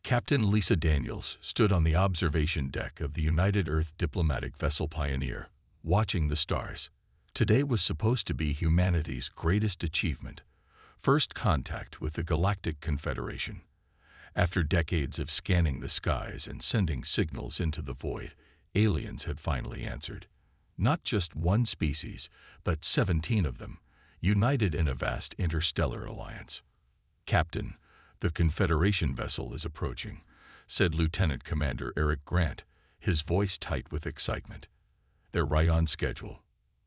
Captain Lisa Daniels stood on the observation deck of the United Earth diplomatic vessel Pioneer, watching the stars. Today was supposed to be humanity's greatest achievement, first contact with the Galactic Confederation. After decades of scanning the skies and sending signals into the void, aliens had finally answered. Not just one species, but 17 of them, united in a vast interstellar alliance. "Captain, the Confederation vessel is approaching," said Lieutenant Commander Eric Grant, his voice tight with excitement. "They're right on schedule."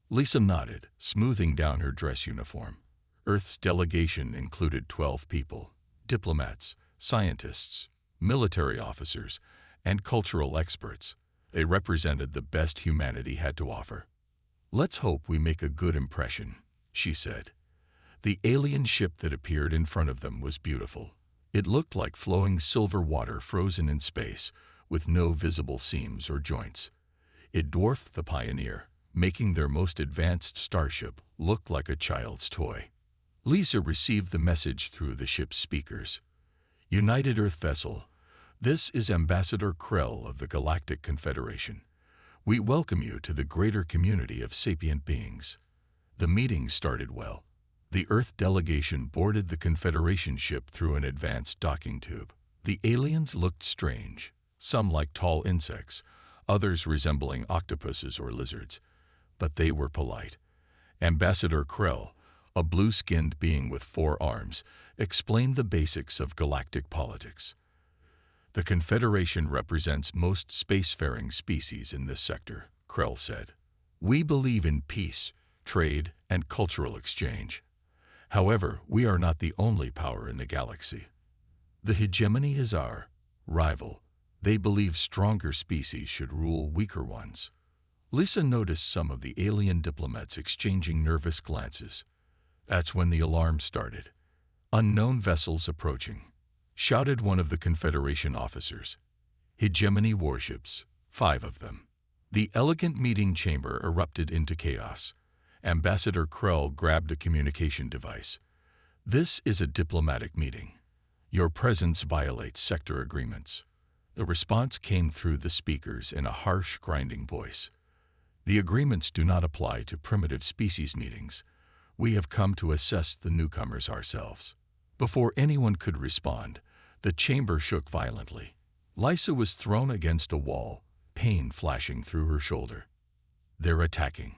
Lisa nodded, smoothing down her dress uniform. Earth's delegation included 12 people: diplomats, scientists, military officers, and cultural experts. They represented the best humanity had to offer. "Let's hope we make a good impression," she said. The alien ship that appeared in front of them was beautiful. It looked like flowing silver water frozen in space, with no visible seams or joints. It dwarfed the Pioneer, making their most advanced starship look like a child's toy. Lisa received the message through the ship's speakers. "United Earth vessel, this is Ambassador Krell of the Galactic Confederation. We welcome you to the greater community of sapient beings." The meeting started well. The Earth delegation boarded the Confederation ship through an advanced docking tube. The aliens looked strange, some like tall insects, others resembling octopuses or lizards, but they were polite. Ambassador Krell, a blue-skinned being with 4 arms, explained the basics of galactic politics. "The Confederation represents most spacefaring species in this sector," Krell said. "We believe in peace, trade, and cultural exchange. However, we are not the only power in the galaxy. The hegemony is our rival. They believe stronger species should rule weaker ones." Lisa noticed some of the alien diplomats exchanging nervous glances. That's when the alarm started. "Unknown vessels approaching," shouted one of the Confederation officers. "Hegemony warships, 5 of them." The elegant meeting chamber erupted into chaos. Ambassador Krell grabbed a communication device. "This is a diplomatic meeting. Your presence violates sector agreements." The response came through the speakers in a harsh, grinding voice. "The agreements do not apply to primitive species meetings. We have come to assess the newcomers ourselves." Before anyone could respond, the chamber shook violently. Lisa was thrown against a wall, pain flashing through her shoulder. "They're attacking,"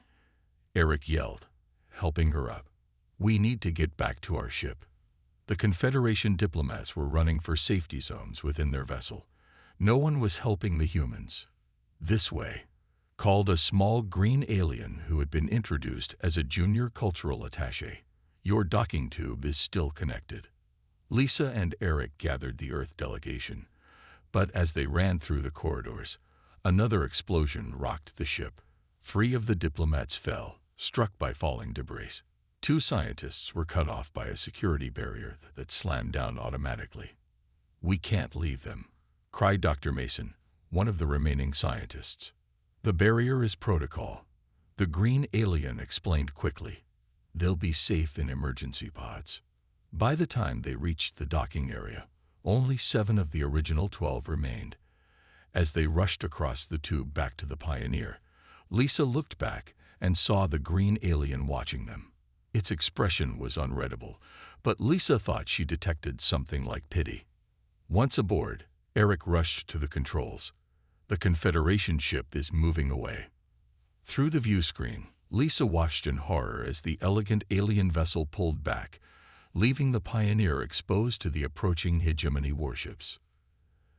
Eric yelled, helping her up. "We need to get back to our ship." The Confederation diplomats were running for safety zones within their vessel. No one was helping the humans. "This way," called a small green alien who had been introduced as a junior cultural attaché. "Your docking tube is still connected." Lisa and Eric gathered the Earth delegation, but as they ran through the corridors, another explosion rocked the ship. 3 of the diplomats fell, struck by falling debris. 2 scientists were cut off by a security barrier that slammed down automatically. "We can't leave them," cried Dr. Mason, one of the remaining scientists. "The barrier is protocol," the green alien explained quickly. "They'll be safe in emergency pods." By the time they reached the docking area, only 7 of the original 12 remained. As they rushed across the tube back to the Pioneer, Lisa looked back and saw the green alien watching them. Its expression was unreadable, but Lisa thought she detected something like pity. Once aboard, Eric rushed to the controls. "The Confederation ship is moving away." Through the view screen, Lisa watched in horror as the elegant alien vessel pulled back, leaving the Pioneer exposed to the approaching hegemony warships.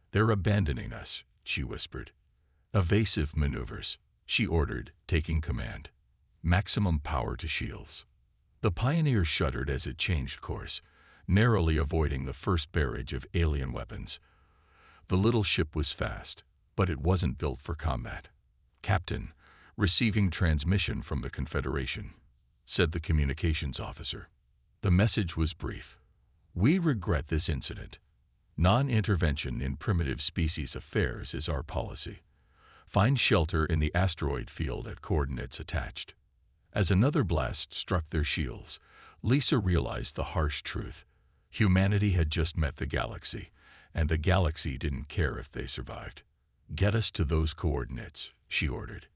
"They're abandoning us," she whispered. "Evasive maneuvers," she ordered, taking command. "Maximum power to shields." The Pioneer shuddered as it changed course, narrowly avoiding the first barrage of alien weapons. The little ship was fast, but it wasn't built for combat. "Captain, receiving transmission from the Confederation," said the communications officer. The message was brief. "We regret this incident. Non-intervention in primitive species affairs is our policy. Find shelter in the asteroid field at coordinates attached." As another blast struck their shields, Lisa realized the harsh truth. Humanity had just met the galaxy, and the galaxy didn't care if they survived. "Get us to those coordinates," she ordered,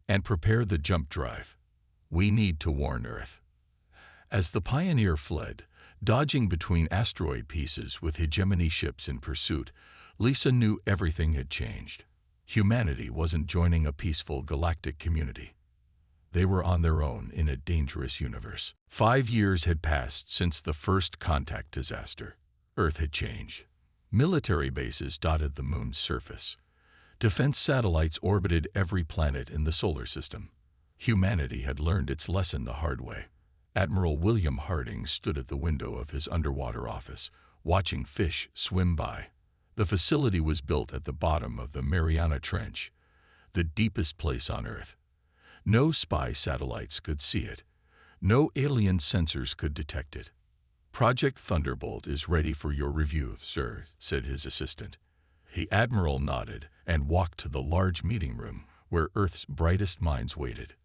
"and prepare the jump drive. We need to warn Earth." As the Pioneer fled, dodging between asteroid pieces with hegemony ships in pursuit, Lisa knew everything had changed. Humanity wasn't joining a peaceful galactic community. They were on their own in a dangerous universe. 5 years had passed since the first contact disaster. Earth had changed. Military bases dotted the moon's surface. Defense satellites orbited every planet in the solar system. Humanity had learned its lesson the hard way. Admiral William Harding stood at the window of his underwater office, watching fish swim by. The facility was built at the bottom of the Mariana Trench, the deepest place on Earth. No spy satellites could see it. No alien sensors could detect it. "Project Thunderbolt is ready for your review, sir," said his assistant. The admiral nodded and walked to the large meeting room where Earth's brightest minds waited.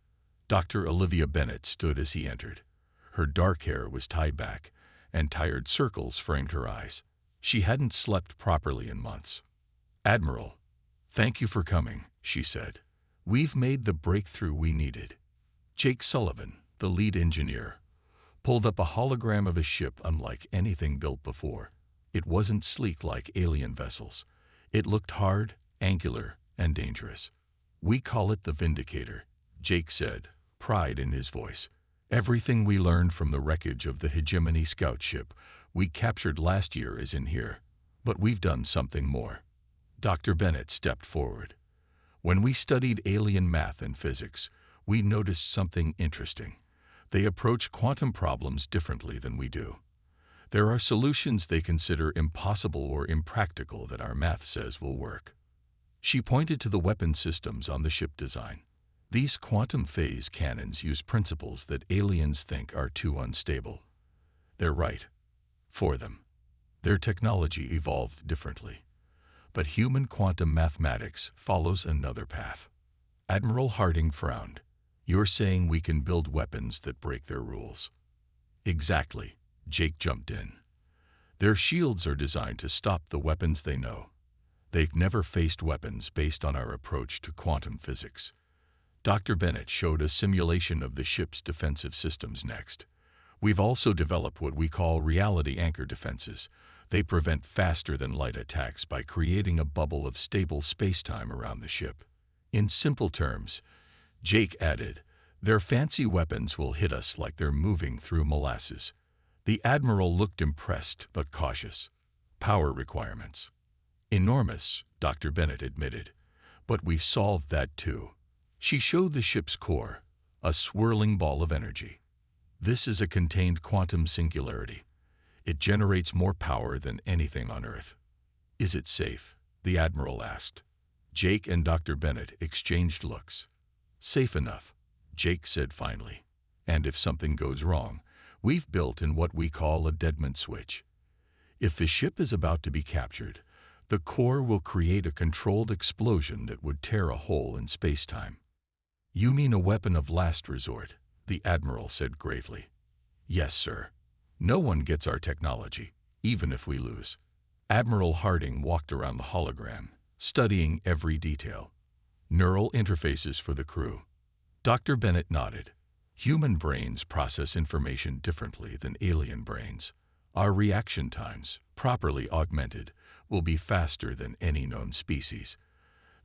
Dr. Olivia Bennett stood as he entered. Her dark hair was tied back, and tired circles framed her eyes. She hadn't slept properly in months. "Admiral, thank you for coming," she said. "We've made the breakthrough we needed." Jake Sullivan, the lead engineer, pulled up a hologram of a ship unlike anything built before. It wasn't sleek like alien vessels. It looked hard, angular, and dangerous. "We call it the Vindicator," Jake said, pride in his voice. "Everything we learned from the wreckage of the Hegemony scout ship we captured last year is in here. But we've done something more." Dr. Bennett stepped forward. "When we studied alien math and physics, we noticed something interesting. They approach quantum problems differently than we do. There are solutions they consider impossible or impractical that our math says will work." She pointed to the weapon systems on the ship design. "These quantum phase cannons use principles that aliens think are too unstable. They're right. For them. Their technology evolved differently. But human quantum mathematics follows another path." Admiral Harding frowned. "You're saying we can build weapons that break their rules?" "Exactly," Jake jumped in. "Their shields are designed to stop the weapons they know. They've never faced weapons based on our approach to quantum physics." Dr. Bennett showed a simulation of the ship's defensive systems next. "We've also developed what we call reality anchor defenses. They prevent faster-than-light attacks by creating a bubble of stable spacetime around the ship. In simple terms," Jake added, "their fancy weapons will hit us like they're moving through molasses." The admiral looked impressed but cautious. "Power requirements." "Enormous," Dr. Bennett admitted. "But we've solved that too." She showed the ship's core, a swirling ball of energy. "This is a contained quantum singularity. It generates more power than anything on Earth." "Is it safe?" the admiral asked. Jake and Dr. Bennett exchanged looks. "Safe enough," Jake said finally. "And if something goes wrong, we've built in what we call a deadman switch. If the ship is about to be captured, the core will create a controlled explosion that would tear a hole in space-time." "You mean a weapon of last resort," the admiral said gravely. "Yes, sir. No one gets our technology, even if we lose." Admiral Harding walked around the hologram, studying every detail. "Neural interfaces for the crew." Dr. Bennett nodded. "Human brains process information differently than alien brains. Our reaction times, properly augmented, will be faster than any known species.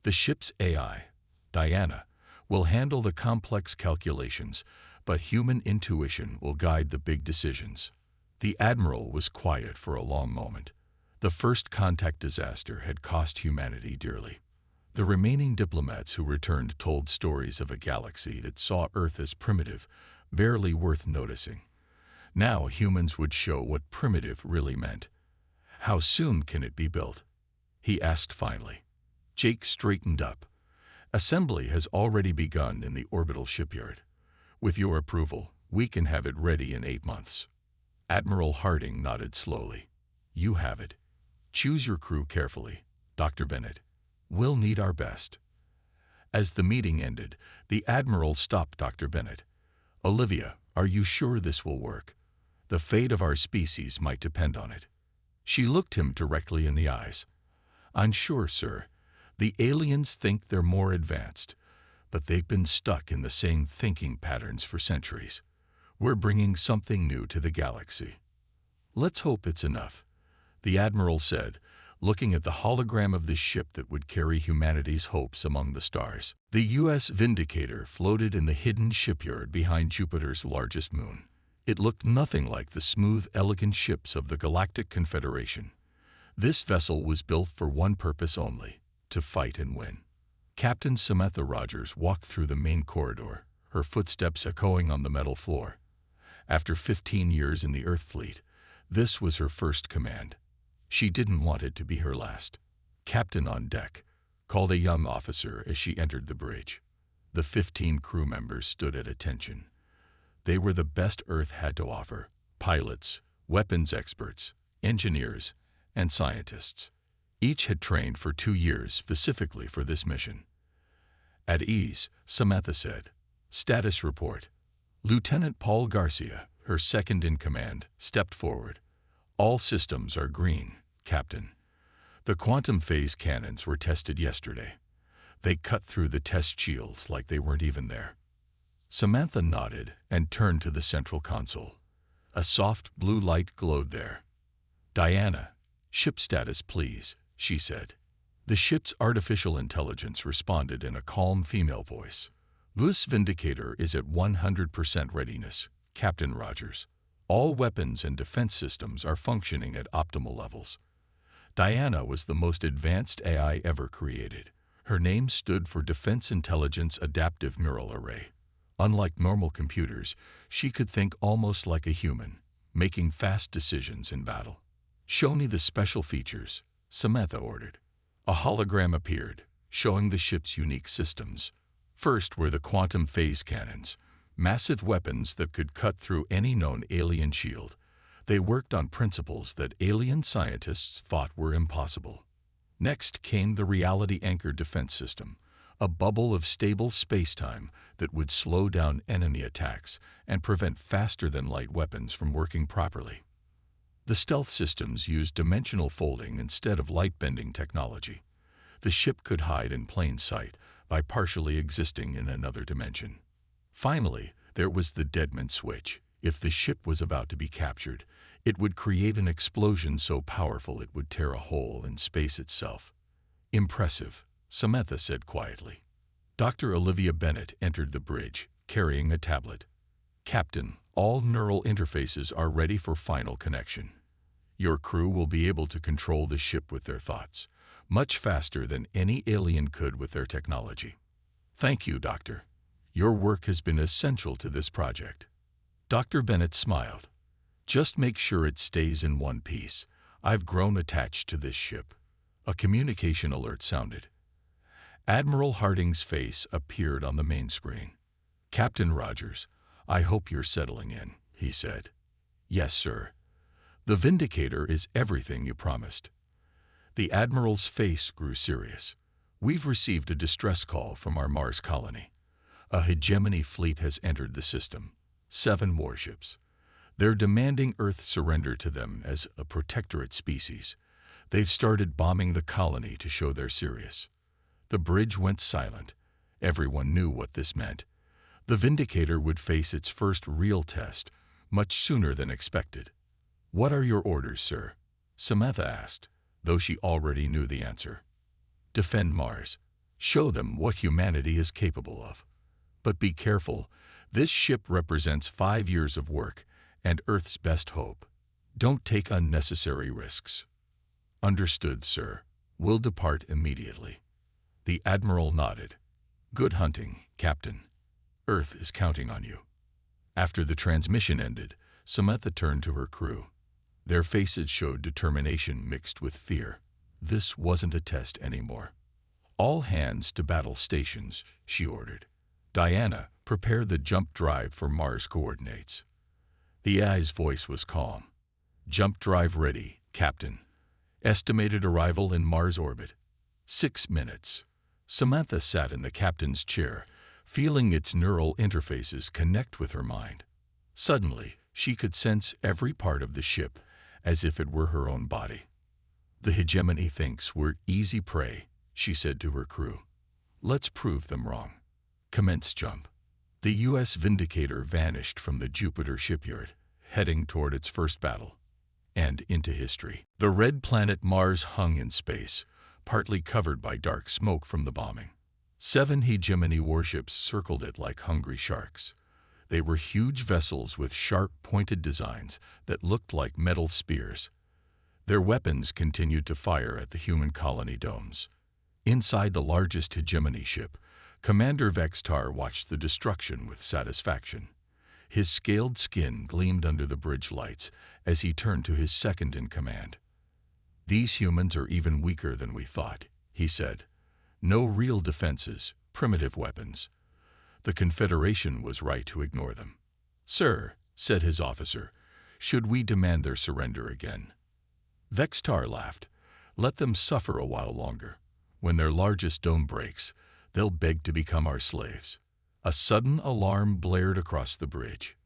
The ship's AI, Diana, will handle the complex calculations, but human intuition will guide the big decisions." The admiral was quiet for a long moment. The first contact disaster had cost humanity dearly. The remaining diplomats who returned told stories of a galaxy that saw Earth as primitive, barely worth noticing. Now humans would show what primitive really meant. "How soon can it be built?" he asked finally. Jake straightened up. "Assembly has already begun in the orbital shipyard. With your approval, we can have it ready in 8 months." Admiral Harding nodded slowly. "You have it. Choose your crew carefully, Dr. Bennett. We'll need our best." As the meeting ended, the admiral stopped Dr. Bennett. "Olivia, are you sure this will work? The fate of our species might depend on it." She looked him directly in the eyes. "I'm sure, sir. The aliens think they're more advanced, but they've been stuck in the same thinking patterns for centuries. We're bringing something new to the galaxy." "Let's hope it's enough," the Admiral said, looking at the hologram of the ship that would carry humanity's hopes among the stars. The U.S. Vindicator floated in the hidden shipyard behind Jupiter's largest moon. It looked nothing like the smooth, elegant ships of the Galactic Confederation. This vessel was built for one purpose only: to fight and win. Captain Samantha Rogers walked through the main corridor, her footsteps echoing on the metal floor. After 15 years in the Earth fleet, this was her first command. She didn't want it to be her last. "Captain on deck," called a young officer as she entered the bridge. The 15 crew members stood at attention. They were the best Earth had to offer: pilots, weapons experts, engineers, and scientists. Each had trained for 2 years specifically for this mission. "At ease," Samantha said. "Status report." Lieutenant Paul Garcia, her second in command, stepped forward. "All systems are green, Captain. The quantum phase cannons were tested yesterday. They cut through the test shields like they weren't even there." Samantha nodded and turned to the central console. A soft blue light glowed there. "Diana, ship status please," she said. The ship's artificial intelligence responded in a calm female voice. "This Vindicator is at 100% readiness, Captain Rogers. All weapons and defense systems are functioning at optimal levels." Diana was the most advanced AI ever created. Her name stood for Defense Intelligence Adaptive Neural Array. Unlike normal computers, she could think almost like a human, making fast decisions in battle. "Show me the special features," Samantha ordered. A hologram appeared, showing the ship's unique systems. First were the quantum phase cannons, massive weapons that could cut through any known alien shield. They worked on principles that alien scientists thought were impossible. Next came the reality-anchored defense system, a bubble of stable space-time that would slow down enemy attacks and prevent faster-than-light weapons from working properly. The stealth systems used dimensional folding instead of light-bending technology. The ship could hide in plain sight by partially existing in another dimension. Finally, there was the deadman switch. If the ship was about to be captured, it would create an explosion so powerful it would tear a hole in space itself. "Impressive," Samantha said quietly. Dr. Olivia Bennett entered the bridge, carrying a tablet. "Captain, all neural interfaces are ready for final connection. Your crew will be able to control the ship with their thoughts, much faster than any alien could with their technology." "Thank you, Doctor. Your work has been essential to this project." Dr. Bennett smiled. "Just make sure it stays in one piece. I've grown attached to this ship." A communication alert sounded. Admiral Harding's face appeared on the main screen. "Captain Rogers, I hope you're settling in," he said. "Yes, sir. The Vindicator is everything you promised." The Admiral's face grew serious. "We've received a distress call from our Mars colony. A hegemony fleet has entered the system. 7 warships. They're demanding Earth surrender to them as a protectorate species. They've started bombing the colony to show they're serious." The bridge went silent. Everyone knew what this meant. The Vindicator would face its first real test much sooner than expected. "What are your orders, sir?" Samantha asked, though she already knew the answer. "Defend Mars. Show them what humanity is capable of. But be careful. This ship represents 5 years of work and Earth's best hope. Don't take unnecessary risks." "Understood, sir. We'll depart immediately." The Admiral nodded. "Good hunting, Captain. Earth is counting on you." After the transmission ended, Samantha turned to her crew. Their faces showed determination mixed with fear. This wasn't a test anymore. "All hands to battle stations," she ordered. "Diana, prepare the jump drive for Mars coordinates." The AI's voice was calm. "Jump drive ready, Captain. Estimated arrival in Mars orbit. 6 minutes." Samantha sat in the captain's chair, feeling its neural interfaces connect with her mind. Suddenly, she could sense every part of the ship as if it were her own body. "The hegemony thinks we're easy prey," she said to her crew. "Let's prove them wrong." Commence jump. The U.S. Vindicator vanished from the Jupiter shipyard, heading toward its first battle, and into history. The red planet Mars hung in space, partly covered by dark smoke from the bombing. 7 hegemony warships circled it like hungry sharks. They were huge vessels with sharp, pointed designs that looked like metal spears. Their weapons continued to fire at the human colony domes. Inside the largest hegemony ship, Commander Vextar watched the destruction with satisfaction. His scaled skin gleamed under the bridge lights as he turned to his second-in-command. "These humans are even weaker than we thought," he said. "No real defenses, primitive weapons. The Confederation was right to ignore them." "Sir," said his officer, "should we demand their surrender again?" Vextar laughed. "Let them suffer a while longer. When their largest dome breaks, they'll beg to become our slaves." A sudden alarm blared across the bridge.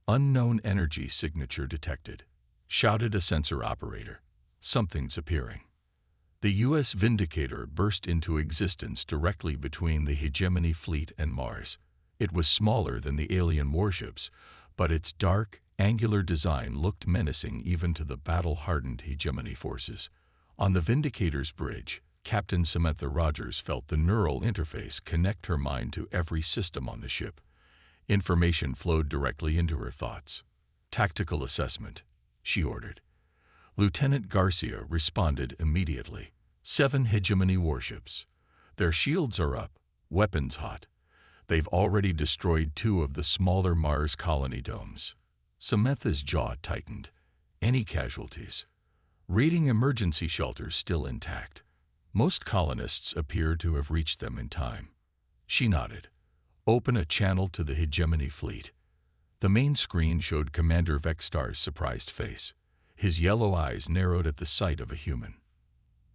"Unknown energy signature detected," shouted a sensor operator. "Something's appearing." The U.S. Vindicator burst into existence directly between the hegemony fleet and Mars. It was smaller than the alien warships, but its dark, angular design looked menacing even to the battle-hardened hegemony forces. On the Vindicator's bridge, Captain Samantha Rogers felt the neural interface connect her mind to every system on the ship. Information flowed directly into her thoughts. "Tactical assessment," she ordered. Lieutenant Garcia responded immediately. 7 hegemony warships. Their shields are up, weapons hot. They've already destroyed 2 of the smaller Mars colony domes. Samantha's jaw tightened. Any casualties? Raiding emergency shelters still intact. Most colonists appear to have reached them in time. She nodded. "Open a channel to the hegemony fleet." The main screen showed Commander Vextar's surprised face. His yellow eyes narrowed at the sight of a human.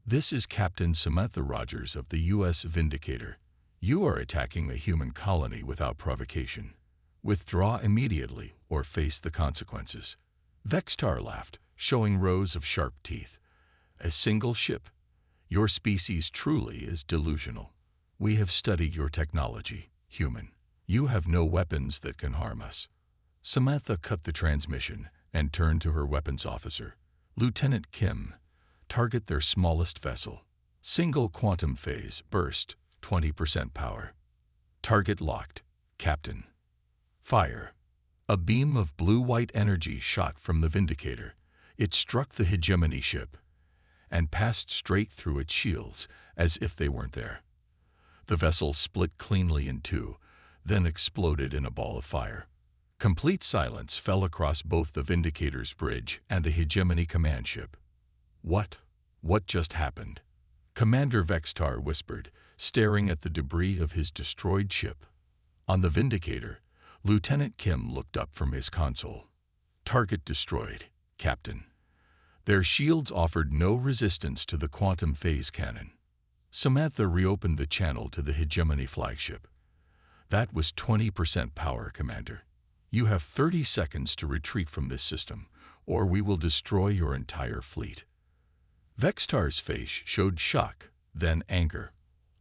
"This is Captain Samantha Rogers of the U.S. Vindicator. You are attacking a human colony without provocation. Withdraw immediately or face the consequences." Vextar laughed, showing rows of sharp teeth. "A single ship? Your species truly is delusional. We have studied your technology, human. You have no weapons that can harm us." Samantha cut the transmission and turned to her weapons officer. "Lieutenant Kim, target their smallest vessel. Single quantum phase, burst, 20% power. Target locked, Captain." Fire. A beam of blue-white energy shot from the Vindicator. It struck the hegemony ship and passed straight through its shields as if they weren't there. The vessel split cleanly in 2, then exploded in a ball of fire. Complete silence fell across both the Vindicator's bridge and the hegemony command ship. What just happened?" Commander Vextar whispered, staring at the debris of his destroyed ship. On the Vindicator, Lieutenant Kim looked up from his console. "Target destroyed, Captain." Their shields offered no resistance to the quantum phase cannon. Samantha reopened the channel to the hegemony flagship. "That was 20% power, Commander. You have 30 seconds to retreat from this system, or we will destroy your entire fleet." Vextar's face showed shock, then anger.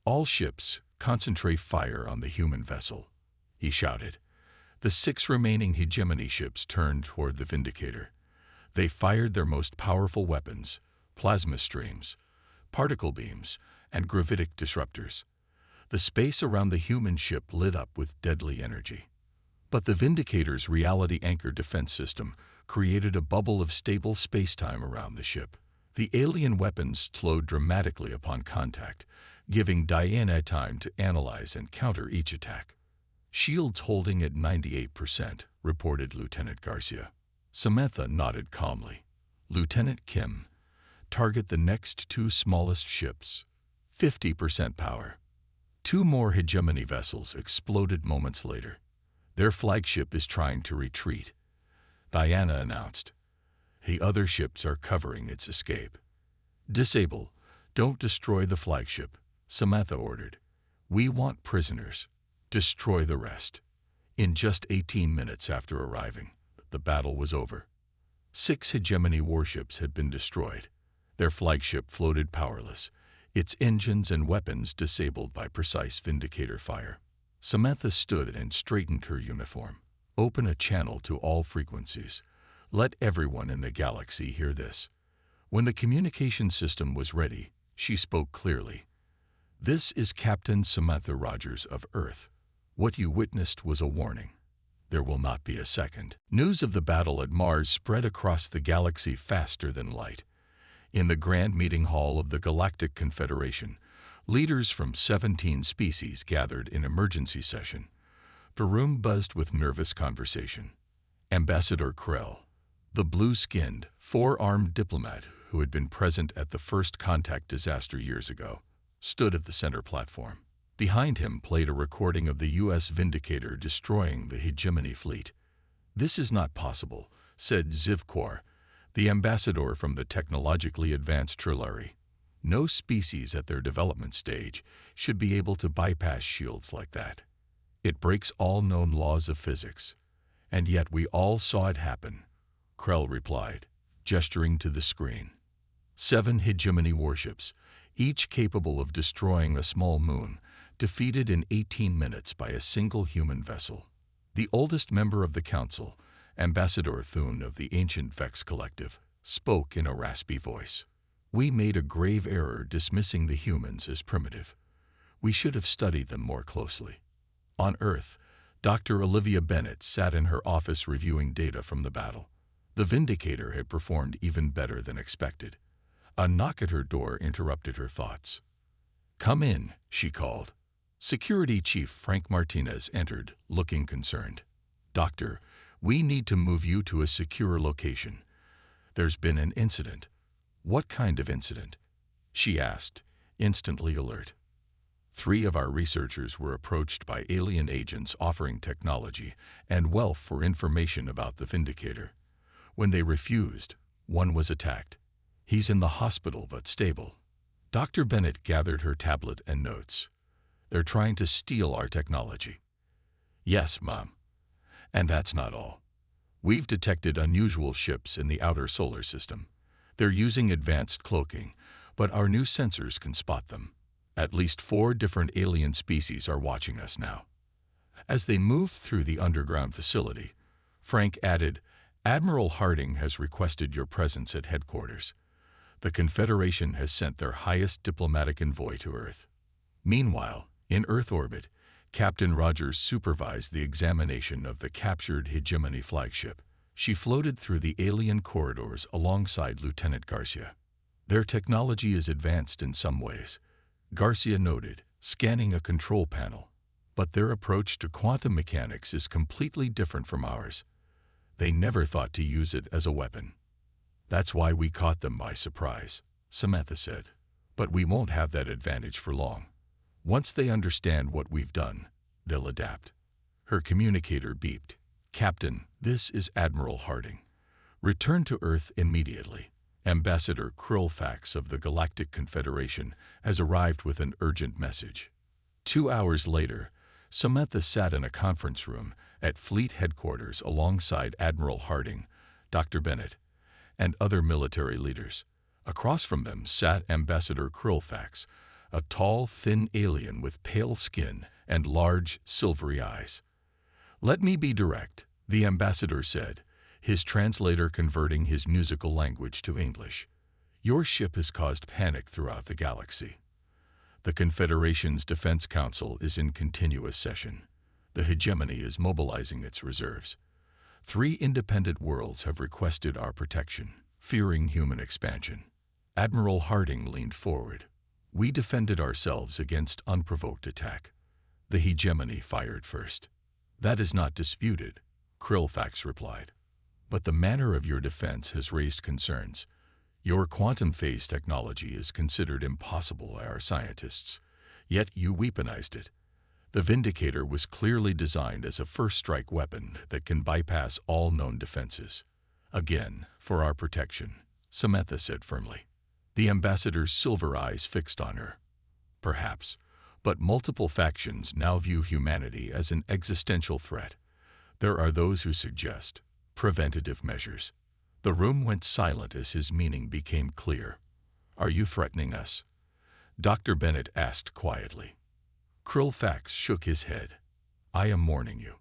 "All ships, concentrate fire on the human vessel," he shouted. The 6 remaining hegemony ships turned toward the Vindicator. They fired their most powerful weapons, plasma streams, particle beams, and gravitic disruptors. The space around the human ship lit up with deadly energy. But the Vindicator's reality anchor defense system created a bubble of stable spacetime around the ship. The alien weapons slowed dramatically upon contact, giving Diana time to analyze and counter each attack. "Shields holding at 98%, reported Lieutenant Garcia. Samantha nodded calmly. "Lieutenant Kim, target the next 2 smallest ships. 50% power." 2 more hegemony vessels exploded moments later. "Their flagship is trying to retreat," Diana announced. "The other ships are covering its escape." "Disable. Don't destroy the flagship," Samantha ordered. "We want prisoners. Destroy the rest." In just 18 minutes after arriving, the battle was over. 6 hegemony warships had been destroyed. Their flagship floated powerless, its engines and weapons disabled by precise Vindicator fire. Samantha stood and straightened her uniform. "Open a channel to all frequencies. Let everyone in the galaxy hear this." When the communication system was ready, she spoke clearly. "This is Captain Samantha Rogers of Earth. What you witnessed was a warning. There will not be a second." News of the battle at Mars spread across the galaxy faster than light. In the grand meeting hall of the Galactic Confederation, leaders from 17 species gathered in emergency session. The room buzzed with nervous conversation. Ambassador Krell, the blue-skinned, four-armed diplomat who had been present at the first contact disaster years ago, stood at the center platform. Behind him played a recording of the U.S. Vindicator destroying the hegemony fleet. "This is not possible," said Zivkor, the ambassador from the technologically advanced Trilari. "No species at their development stage should be able to bypass shields like that. It breaks all known laws of physics. And yet we all saw it happen," Krell replied, gesturing to the screen. 7 hegemony warships, each capable of destroying a small moon, defeated in 18 minutes by a single human vessel. The oldest member of the council, Ambassador Thune of the Ancient Vex Collective, spoke in a raspy voice. "We made a grave error dismissing the humans as primitive. We should have studied them more closely." On Earth, Dr. Olivia Bennett sat in her office reviewing data from the battle. The Vindicator had performed even better than expected. A knock at her door interrupted her thoughts. "Come in," she called. Security Chief Frank Martinez entered, looking concerned. "Doctor, we need to move you to a secure location. There's been an incident." "What kind of incident?" she asked, instantly alert. 3 of our researchers were approached by alien agents offering technology and wealth for information about the Vindicator. When they refused, one was attacked. He's in the hospital but stable." Dr. Bennett gathered her tablet and notes. "They're trying to steal our technology." "Yes, Mom. And that's not all. We've detected unusual ships in the outer solar system. They're using advanced cloaking, but our new sensors can spot them. At least 4 different alien species are watching us now." As they moved through the underground facility, Frank added, "Admiral Harding has requested your presence at headquarters. The Confederation has sent their highest diplomatic envoy to Earth." Meanwhile, in Earth orbit, Captain Rogers supervised the examination of the captured hegemony flagship. She floated through the alien corridors alongside Lieutenant Garcia. "Their technology is advanced in some ways," Garcia noted, scanning a control panel. "But their approach to quantum mechanics is completely different from ours. They never thought to use it as a weapon." "That's why we caught them by surprise," Samantha said. "But we won't have that advantage for long. Once they understand what we've done, they'll adapt." Her communicator beeped. "Captain, this is Admiral Harding. Return to Earth immediately. Ambassador Krillfax of the Galactic Confederation has arrived with an urgent message." 2 hours later, Samantha sat in a conference room at Fleet Headquarters alongside Admiral Harding, Dr. Bennett, and other military leaders. Across from them sat Ambassador Krillfax, a tall, thin alien with pale skin and large, silvery eyes. "Let me be direct," the ambassador said, his translator converting his musical language to English. "Your ship has caused panic throughout the galaxy. The Confederation's Defense Council is in continuous session. The hegemony is mobilizing its reserves. 3 independent worlds have requested our protection, fearing human expansion." Admiral Harding leaned forward. "We defended ourselves against unprovoked attack. The hegemony fired first." "That is not disputed," Krillfax replied. "But the manner of your defense has raised concerns. Your quantum phase technology is considered impossible by our scientists, yet you weaponized it. The Vindicator was clearly designed as a first-strike weapon that can bypass all known defenses." "Again, for our protection," Samantha said firmly. The ambassador's silver eyes fixed on her. "Perhaps, but multiple factions now view humanity as an existential threat. There are those who suggest preventative measures. The room went silent as his meaning became clear. "Are you threatening us?" Dr. Bennett asked quietly. Krillfax shook his head. "I am warning you.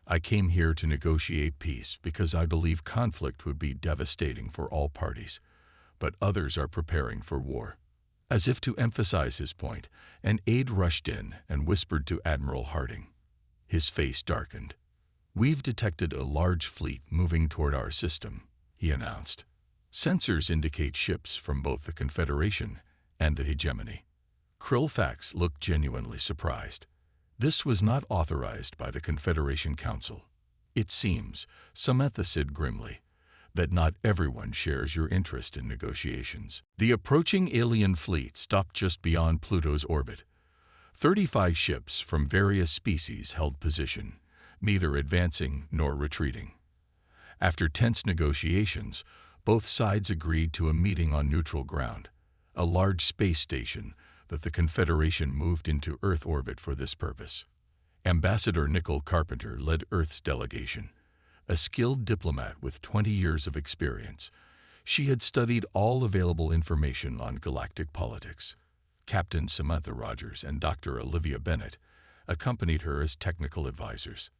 I came here to negotiate peace because I believe conflict would be devastating for all parties, but others are preparing for war." As if to emphasize his point, an aide rushed in and whispered to Admiral Harding. His face darkened. "We've detected a large fleet moving toward our system," he announced. "Sensors indicate ships from both the Confederation and the hegemony." Krillfax looked genuinely surprised. This was not authorized by the Confederation Council. "It seems," Samantha said grimly, "that not everyone shares your interest in negotiations." The approaching alien fleet stopped just beyond Pluto's orbit. 35 ships from various species held position, neither advancing nor retreating. After tense negotiations, both sides agreed to a meeting on neutral ground, a large space station that the Confederation moved into Earth orbit for this purpose. Ambassador Nicole Carpenter led Earth's delegation, a skilled diplomat with 20 years of experience. She had studied all available information on galactic politics. Captain Samantha Rogers and Dr. Olivia Bennett accompanied her as technical advisors.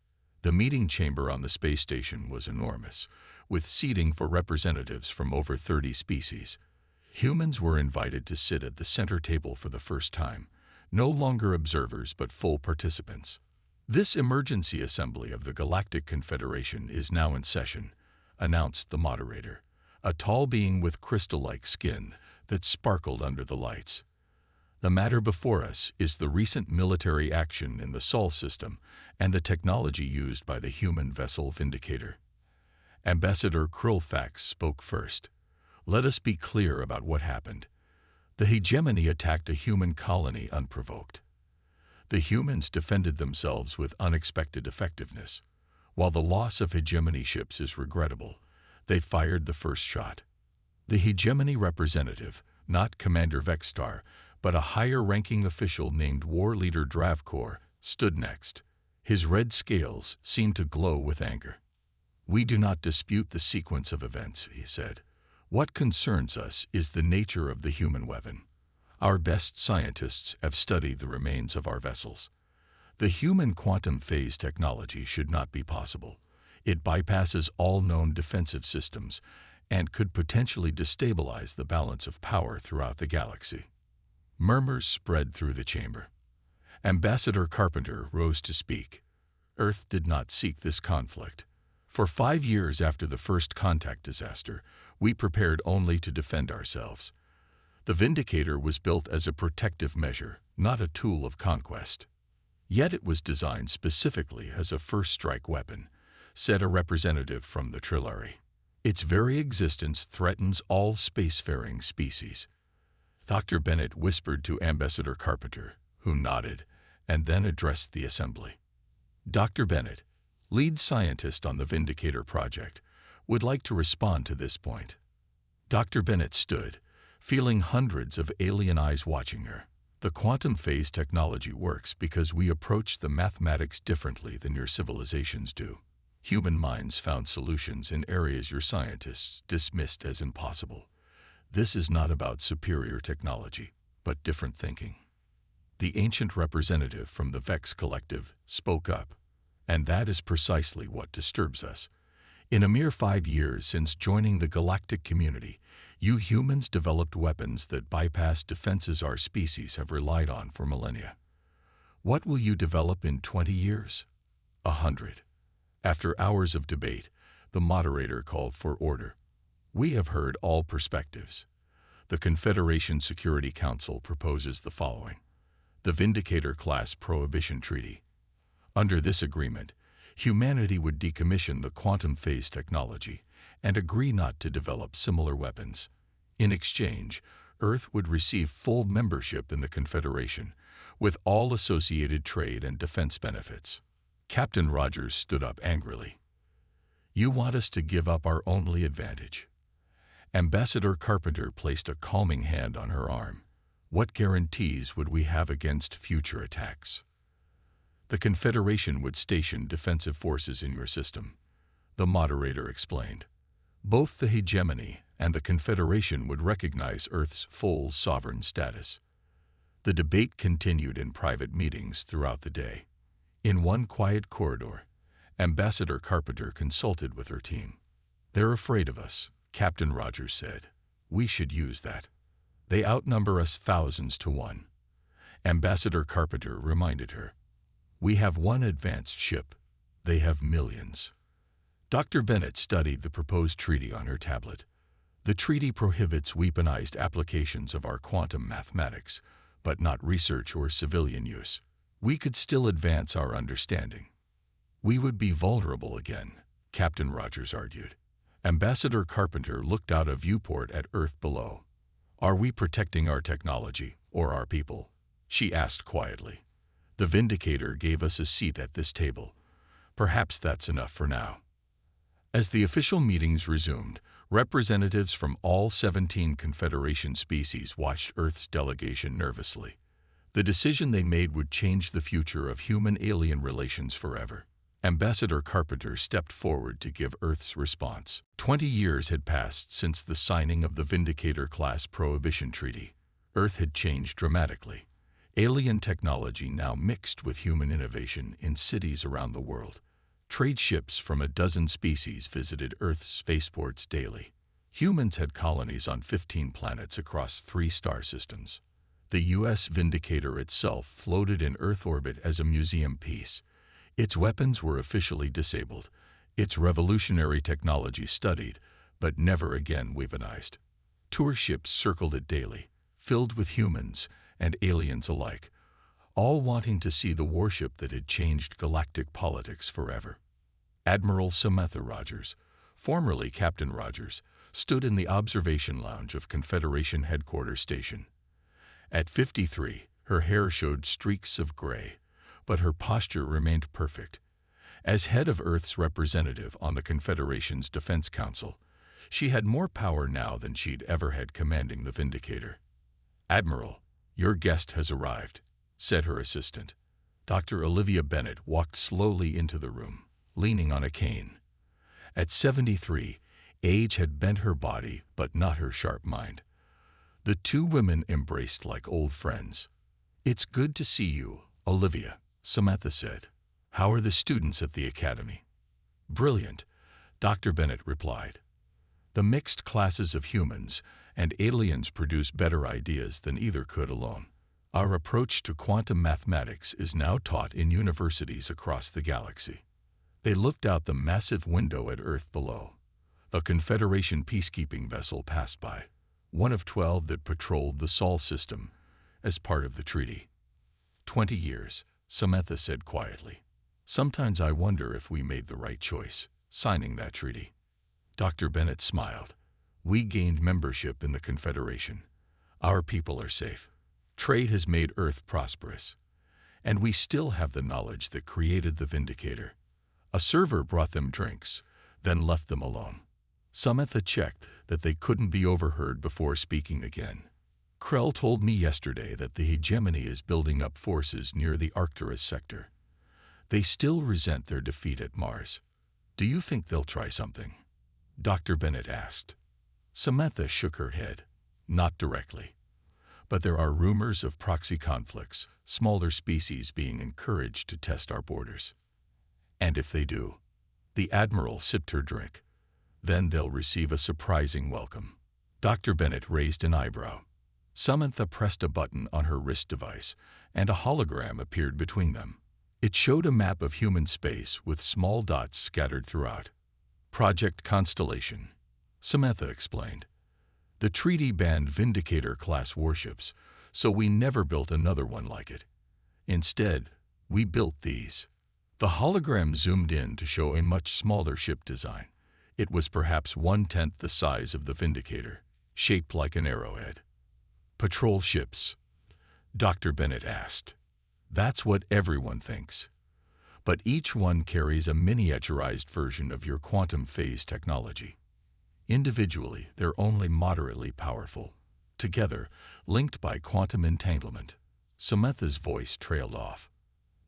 The meeting chamber on the space station was enormous, with seating for representatives from over 30 species. Humans were invited to sit at the center table for the first time, no longer observers but full participants. "This emergency assembly of the Galactic Confederation is now in session," announced the moderator, a tall being with crystal-like skin that sparkled under the lights. "The matter before us is the recent military action in the Sol system and the technology used by the human vessel Vindicator." Ambassador Krillfax spoke first. "Let us be clear about what happened. The hegemony attacked a human colony unprovoked. The humans defended themselves with unexpected effectiveness. While the loss of hegemony ships is regrettable, they fired the first shot. The hegemony representative, not Commander Vexstar, but a higher-ranking official named War Leader Dravkor, stood next. His red scales seemed to glow with anger. "We do not dispute the sequence of events," he said. "What concerns us is the nature of the human weapon. Our best scientists have studied the remains of our vessels. The human quantum phase technology should not be possible. It bypasses all known defensive systems and could potentially destabilize the balance of power throughout the galaxy." Murmurs spread through the chamber. Ambassador Carpenter rose to speak. "Earth did not seek this conflict. For 5 years after the first contact disaster, we prepared only to defend ourselves. The Vindicator was built as a protective measure, not a tool of conquest. Yet it was designed specifically as a first-strike weapon," said a representative from the Trillari. "Its very existence threatens all spacefaring species." Dr. Bennett whispered to Ambassador Carpenter, who nodded, and then addressed the assembly. "Dr. Bennett, lead scientist on the Vindicator project, would like to respond to this point." Dr. Bennett stood, feeling hundreds of alien eyes watching her. "The quantum phase technology works because we approach the mathematics differently than your civilizations do. Human minds found solutions in areas your scientists dismissed as impossible. This is not about superior technology, but different thinking." The ancient representative from the Vex Collective spoke up. "And that is precisely what disturbs us. In a mere 5 years since joining the galactic community, you humans developed weapons that bypass defenses our species have relied on for millennia. What will you develop in 20 years? 100. After hours of debate, the moderator called for order. "We have heard all perspectives. The Confederation Security Council proposes the following: the Vindicator-class Prohibition Treaty. Under this agreement, humanity would decommission the quantum phase technology and agree not to develop similar weapons. In exchange, Earth would receive full membership in the Confederation, with all associated trade and defense benefits." Captain Rogers stood up angrily. "You want us to give up our only advantage." Ambassador Carpenter placed a calming hand on her arm. "What guarantees would we have against future attacks?" "The Confederation would station defensive forces in your system," the moderator explained. Both the hegemony and the Confederation would recognize Earth's full sovereign status. The debate continued in private meetings throughout the day. In one quiet corridor, Ambassador Carpenter consulted with her team. "They're afraid of us," Captain Rogers said. "We should use that. They outnumber us thousands to one." Ambassador Carpenter reminded her, "We have one advanced ship. They have millions." Dr. Bennett studied the proposed treaty on her tablet. The treaty prohibits weaponized applications of our quantum mathematics, but not research or civilian use. We could still advance our understanding. "We would be vulnerable again," Captain Rogers argued. Ambassador Carpenter looked out a viewport at Earth below. "Are we protecting our technology or our people?" she asked quietly. "The Vindicator gave us a seat at this table. Perhaps that's enough for now." As the official meetings resumed, representatives from all 17 Confederation species watched Earth's delegation nervously. The decision they made would change the future of human-alien relations forever. Ambassador Carpenter stepped forward to give Earth's response. 20 years had passed since the signing of the Vindicator-class Prohibition Treaty. Earth had changed dramatically. Alien technology now mixed with human innovation in cities around the world. Trade ships from a dozen species visited Earth's spaceports daily. Humans had colonies on 15 planets across 3 star systems. The U.S. Vindicator itself floated in Earth orbit as a museum piece. Its weapons were officially disabled, its revolutionary technology studied, but never again weaponized. Tour ships circled it daily, filled with humans and aliens alike, all wanting to see the warship that had changed galactic politics forever. Admiral Samantha Rogers, formerly Captain Rogers, stood in the observation lounge of Confederation Headquarters Station. At 53, her hair showed streaks of gray, but her posture remained perfect. As head of Earth's representative on the Confederation's Defense Council, she had more power now than she'd ever had commanding the Vindicator. "Admiral, your guest has arrived," said her assistant. Dr. Olivia Bennett walked slowly into the room, leaning on a cane. At 73, age had bent her body, but not her sharp mind. The two women embraced like old friends. "It's good to see you, Olivia," Samantha said. "How are the students at the academy?" "Brilliant," Dr. Bennett replied. "The mixed classes of humans and aliens produce better ideas than either could alone. Our approach to quantum mathematics is now taught in universities across the galaxy." They looked out the massive window at Earth below. A Confederation peacekeeping vessel passed by, one of 12 that patrolled the Sol system as part of the treaty. 20 years, Samantha said quietly. "Sometimes I wonder if we made the right choice, signing that treaty." Dr. Bennett smiled. "We gained membership in the Confederation. Our people are safe. Trade has made Earth prosperous. And we still have the knowledge that created the Vindicator." A server brought them drinks, then left them alone. Samantha checked that they couldn't be overheard before speaking again. "Krell told me yesterday that the hegemony is building up forces near the Arcturus sector. They still resent their defeat at Mars. Do you think they'll try something?" Dr. Bennett asked. Samantha shook her head. "Not directly. But there are rumors of proxy conflicts, smaller species being encouraged to test our borders. And if they do," the Admiral sipped her drink, "then they'll receive a surprising welcome." Dr. Bennett raised an eyebrow. Samantha pressed a button on her wrist device, and a hologram appeared between them. It showed a map of human space with small dots scattered throughout. "Project Constellation," Samantha explained. "The treaty banned Vindicator-class warships, so we never built another one like it. Instead, we built these." The hologram zoomed in to show a much smaller ship design. It was perhaps 1/10 the size of the Vindicator, shaped like an arrowhead. "Patrol ships?" Dr. Bennett asked. "That's what everyone thinks. But each one carries a miniaturized version of your quantum phase technology. Individually, they're only moderately powerful. Together, linked by quantum entanglement." Samantha's voice trailed off.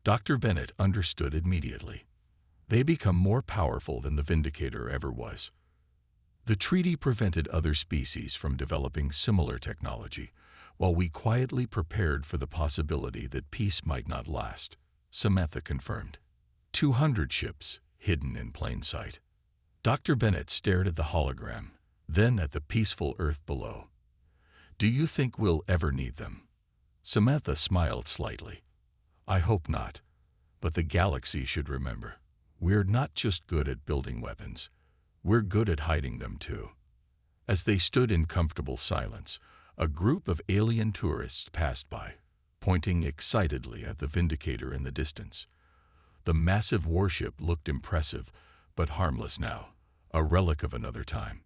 Dr. Bennett understood immediately. "They become more powerful than the Vindicator ever was." The treaty prevented other species from developing similar technology, while we quietly prepared for the possibility that peace might not last, Samantha confirmed. 200 ships, hidden in plain sight. Dr. Bennett stared at the hologram, then at the peaceful Earth below. Do you think we'll ever need them? Samantha smiled slightly. I hope not, but the galaxy should remember. We're not just good at building weapons, we're good at hiding them too. As they stood in comfortable silence, a group of alien tourists passed by, pointing excitedly at the Vindicator in the distance. The massive warship looked impressive, but harmless now, a relic of another time.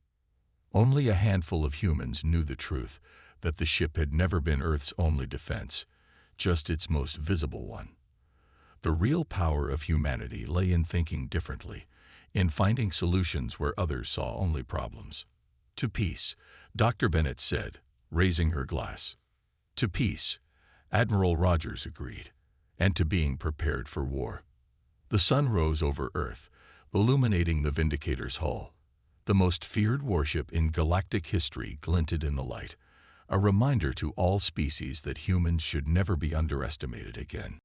Only a handful of humans knew the truth, that the ship had never been Earth's only defense, just its most visible one. The real power of humanity lay in thinking differently, in finding solutions where others saw only problems. To peace, Dr. Bennett said, raising her glass. To peace, Admiral Rogers agreed, and to being prepared for war. The sun rose over Earth, illuminating the Vindicator's hull. The most feared warship in galactic history glinted in the light, a reminder to all species that humans should never be underestimated again.